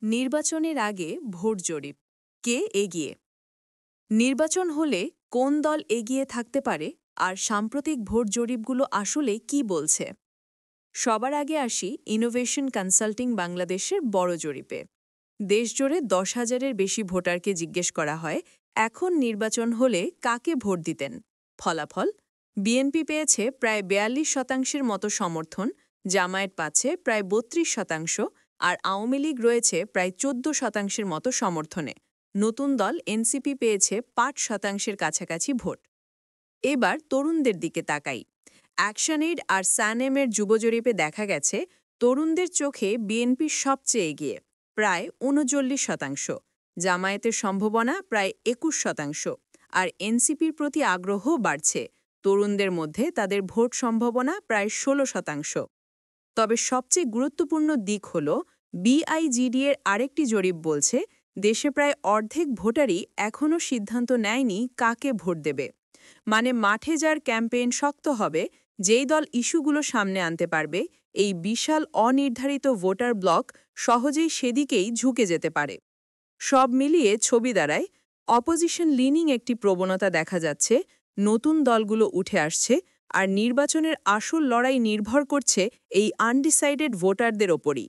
নির্বাচনের আগে ভোট জরিপ কে এগিয়ে নির্বাচন হলে কোন দল এগিয়ে থাকতে পারে আর সাম্প্রতিক ভোট জরিপগুলো আসলে কি বলছে সবার আগে আসি ইনোভেশন কনসাল্টিং বাংলাদেশের বড় জরিপে দেশজুড়ে ১০,০০০-এর বেশি ভোটারকে জিজ্ঞেস করা হয় এখন নির্বাচন হলে কাকে ভোট দিতেন ফলাফল বিএনপি পেয়েছে প্রায় ৪২% মতো সমর্থন জামায়াত পাচ্ছে প্রায় ৩২%, আর আওয়ামী লীগ রয়েছে প্রায় ১৪% মতো সমর্থনে নতুন দল এনসিপি পেয়েছে ৫% কাছাকাছি ভোট এবার তরুণদের দিকে তাকাই অ্যাকশনএইড আর স্যানেমের যুবজরিপে দেখা গেছে তরুণদের চোখে বিএনপি সবচেয়ে এগিয়ে প্রায় ৩৯%, জামায়াতের সম্ভাবনা প্রায় ২১%, আর এনসিপির প্রতি আগ্রহ বাড়ছে তরুণদের মধ্যে তাদের ভোট সম্ভাবনা প্রায় ১৬%। তবে সবচেয়ে গুরুত্বপূর্ণ দিক হল বিআইজিডি এর আরেকটি জরিপ বলছে দেশে প্রায় অর্ধেক ভোটারই এখনও সিদ্ধান্ত নেয়নি কাকে ভোট দেবে মানে মাঠে যার ক্যাম্পেইন শক্ত হবে যেই দল ইস্যুগুলো সামনে আনতে পারবে এই বিশাল অনির্ধারিত ভোটার ব্লক সহজেই সেদিকেই ঝুঁকে যেতে পারে সব মিলিয়ে ছবি দ্বারায় অপোজিশন লিনিং একটি প্রবণতা দেখা যাচ্ছে নতুন দলগুলো উঠে আসছে আর নির্বাচনের আসল লড়াই নির্ভর করছে এই আনডিসাইডেড ভোটারদের ওপরই